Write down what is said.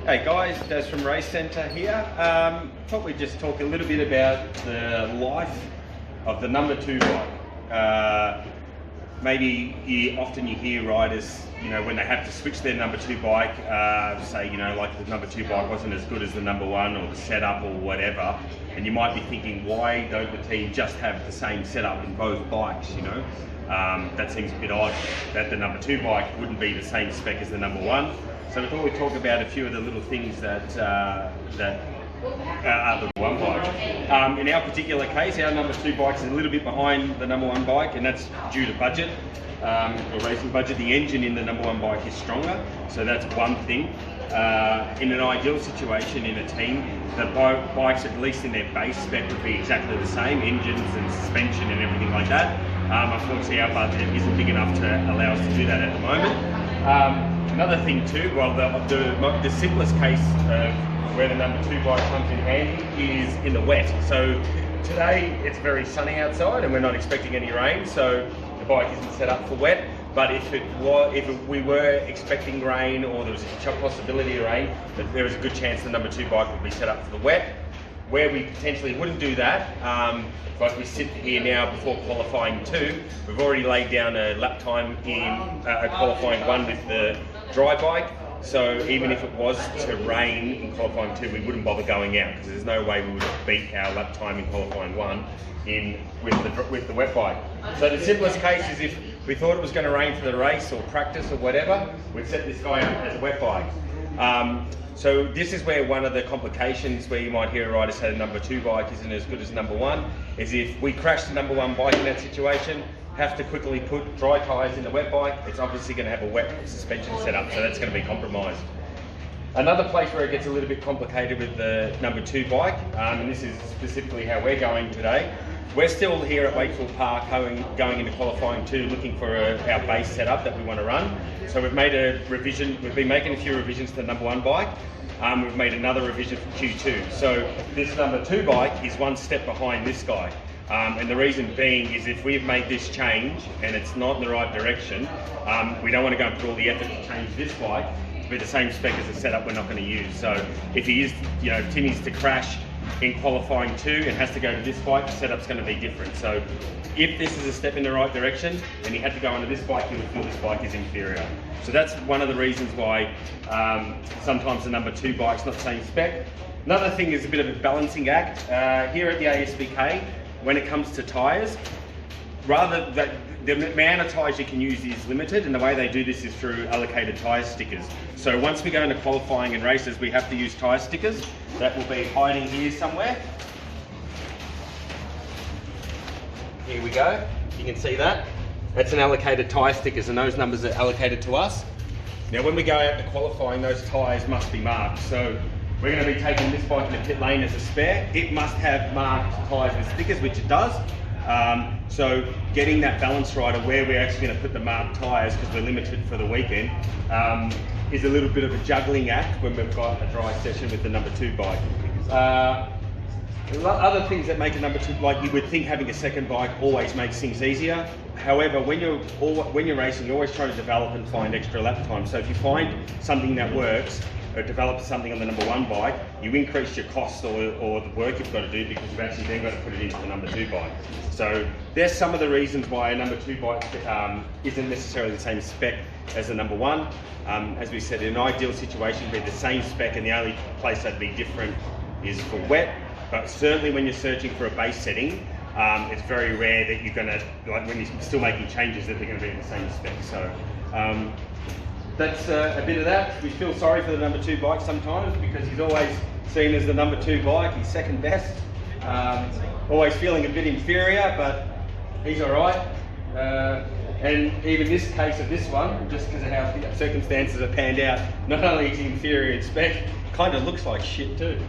Hey guys, Daz from Race Centre here. Thought we'd just talk a little bit about the life of the number 2 bike. Maybe often you hear riders, when they have to switch their number 2 bike, say, like the number 2 bike wasn't as good as the number 1 or the setup or whatever, and you might be thinking, why don't the team just have the same setup in both bikes, That seems a bit odd that the number 2 bike wouldn't be the same spec as the number 1. So we thought we'd talk about a few of the little things that are the 1 bike. In our particular case, our number 2 bike is a little bit behind the number 1 bike, and that's due to budget, or racing budget. The engine in the number 1 bike is stronger, so that's one thing. In an ideal situation in a team, the bikes, at least in their base spec, would be exactly the same, engines and suspension and everything like that. Unfortunately, our budget isn't big enough to allow us to do that at the moment. Another thing too, well, the simplest case of where the number 2 bike comes in handy is in the wet. So today it's very sunny outside and we're not expecting any rain, so the bike isn't set up for wet. But if we were expecting rain, or there was a possibility of rain, there is a good chance the number 2 bike would be set up for the wet. Where we potentially wouldn't do that, like we sit here now before qualifying 2, we've already laid down a lap time in qualifying 1 with the dry bike. So even if it was to rain in qualifying 2, we wouldn't bother going out, because there's no way we would beat our lap time in qualifying 1 with the wet bike. So the simplest case is if we thought it was going to rain for the race or practice or whatever, we'd set this guy up as a wet bike. So this is where one of the complications where you might hear a rider say the number 2 bike isn't as good as number 1, is if we crash the number 1 bike in that situation, have to quickly put dry tyres in the wet bike, it's obviously going to have a wet suspension setup, so that's going to be compromised. Another place where it gets a little bit complicated with the number 2 bike, and this is specifically how we're going today, we're still here at Wakefield Park going into qualifying 2, looking for our base setup that we want to run. So we've made a revision, we've been making a few revisions to the number 1 bike. We've made another revision for Q2. So this number 2 bike is 1 step behind this guy. And the reason being is if we've made this change and it's not in the right direction, we don't want to go and put all the effort to change this bike to be the same spec as the setup we're not going to use. So if he is, if Tim is to crash in qualifying 2 and has to go to this bike, the setup's going to be different. So if this is a step in the right direction and he had to go onto this bike, he would feel this bike is inferior. So that's one of the reasons why sometimes the number 2 bike's not the same spec. Another thing is a bit of a balancing act. Here at the ASBK, when it comes to tyres, the amount of tyres you can use is limited, and the way they do this is through allocated tyre stickers. So once we go into qualifying and races, we have to use tyre stickers. That will be hiding here somewhere. Here we go, you can see that. That's an allocated tyre stickers, and those numbers are allocated to us. Now when we go out to qualifying, those tyres must be marked. So we're going to be taking this bike in the pit lane as a spare. It must have marked tyres with stickers, which it does. So getting that balance right of where we're actually going to put the marked tyres, because we're limited for the weekend, is a little bit of a juggling act when we've got a dry session with the number 2 bike. Other things that make a number 2, like you would think having a second bike always makes things easier. However, when you're racing, you're always trying to develop and find extra lap time. So if you find something that works, or develop something on the number 1 bike, you increase your costs or the work you've got to do, because you've actually then got to put it into the number 2 bike. So there's some of the reasons why a number 2 bike isn't necessarily the same spec as the number 1. As we said, in an ideal situation, it'd be the same spec, and the only place that'd be different is for wet. But certainly when you're searching for a base setting, it's very rare that you're going to, like when you're still making changes, that they're going to be in the same spec. So that's a bit of that. We feel sorry for the number 2 bike sometimes, because he's always seen as the number 2 bike. He's second best. Always feeling a bit inferior, but he's all right. And even this case of this one, just because of how the circumstances are panned out, not only is he inferior in spec, kind of looks like shit too.